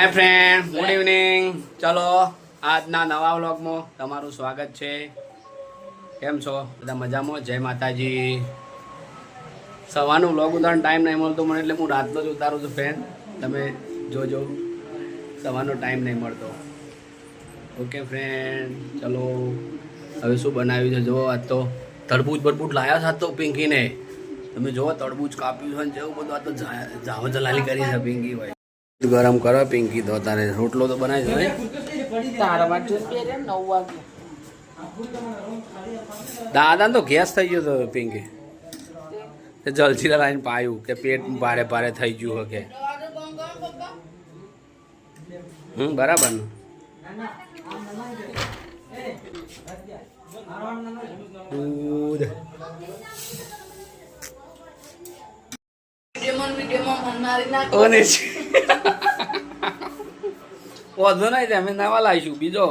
હાય friend, good evening. ચલો આજના નવા વ્લોગમાં તમારું સ્વાગત છે. કેમ છો બધા? મજામાં? જય માતાજી. સવારનો વ્લોગ ઉતારવાનો ટાઈમ નહીં મળતો મને, એટલે હું રાતનો જ ઉતારું છું ફ્રેન્ડ. તમે જોજો, સવારનો ટાઈમ નહીં મળતો. ઓકે ફ્રેન્ડ, ચલો હવે શું બનાવ્યું છે જુઓ. આજ તો તરબૂચ બરબૂચ લાવ્યા છે. આજ તો પિંકીને તમે જુઓ, તરબૂચ કાપ્યું છે ને જેવું બધું. આ તો જાવ જલાલી કરી છે પિંકી ભાઈ. ગરમ કરો પિંકી. તો તારે રોટલો તો બનાવી દે. દાદા તો ગેસ થઈ ગયો હતો પિંકી. જલસી લાઈને પાયું કે પેટ ભારે ભારે થઈ ગયું કે બરાબર ને. દૂધ વધુ નહીં, અમે નવા લાવીશું બીજો.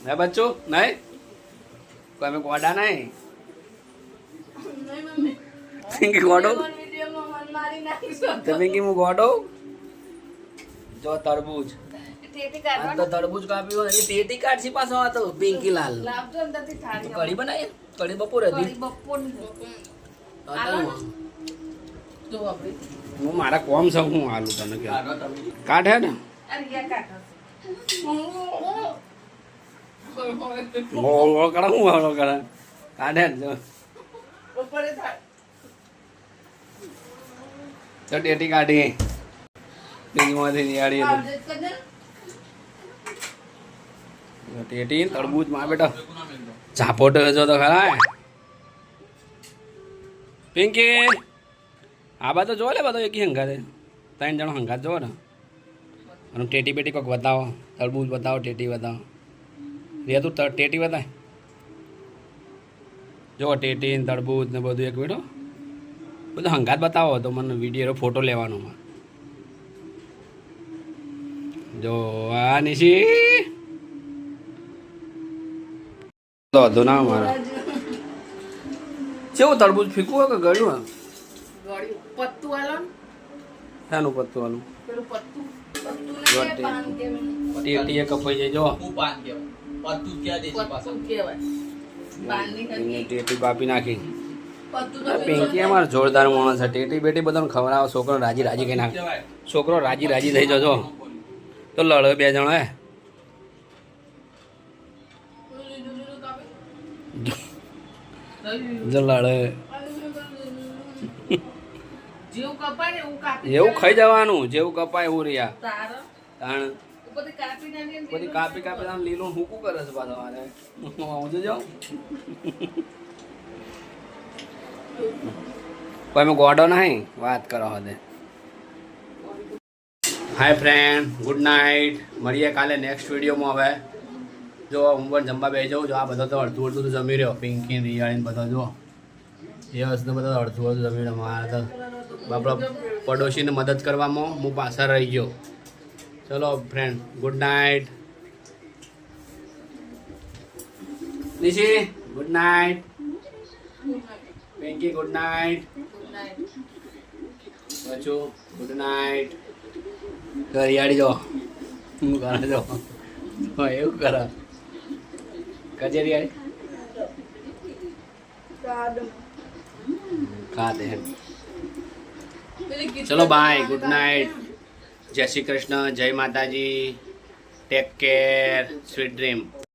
હે બચ્ચો નહીં કોઈ અમે ગોડા નહીં. પિંકી ગોડો પિંકી હું ગોડો. જો તરબૂજ તો તરબૂજ કાપ્યું હોય ટેટી કાઢી પાછો હતો પિંકી લાલ. કઢી બનાવી, કઢી બપોરે હતી. હું મારા કોમ છું, હું આલુ તને કે કાઢે ને. કાઢે તો ટેટી કાઢી ટેટી તરબૂચ માં બેટા ઝાપોટ જો તો ખરા. પિંકી આ બધો જો લે, બધો એક હંગાતે 3 જણો હંગાત જો ને. અને ટેટી બેટી કોઈક બતાવો, તરબૂચ બતાવો, ટેટી બતાવો. રે તું ટેટી બતાય. જો ટેટી ને તરબૂચ ને બધું એક બેઠો બધું હંગાત બતાવો તો મને વિડીયો ફોટો લેવાનો. જો આ નિશી વધુ ના મારે કેવું તરબૂચ ફીકવું હોય કે ગળ્યું? પત્તું આલો. શાનું પત્તું આલું? ટેટી એ કપાઈ જાય. જો ટેટી કાપી નાખી. પિંકી અમારે જોરદાર માણસ છે. ટેટી બેટી બધાને ખવડાવો. છોકરો રાજી રાજી કઈ નાખે. છોકરો રાજી રાજી થઈ જજો તો લડે 2 જણો. હે જો લડે એવું ખાઈ જવાનું. જેવું કપાય એવું રહ્યા તાણ બધી કાપી કાપી લીલું હૂકું કરે છે પાછો. મારે હું જાઉં કોઈ મેં ગોડો નહીં વાત કરો હદે. Hi friend, good night. મળીએ કાલે નેક્સ્ટ વિડીયોમાં. હવે જો હું પણ જમવા બેસી જાઉં. જો આ બધો તો અડધું અડધું તો જમી રહ્યો. પિંકી રિયાળીને બધો જો એ વસ્તુ બધા અડધું અડધું જમી રહ્યો. મારે તો આપણા પડોશીને મદદ કરવામાં હું પાછળ રહી ગયો. ચલો friend, good night. Nishi good night. Pinky good night. બચ્ચો ગુડ નાઇટ. રિયાળી જો હું કરે જો એવું કરે કજે રિયાળી ખા દે. ચલો બાય, ગુડ નાઇટ. જય શ્રી કૃષ્ણ, જય માતાજી. Take care, sweet dream.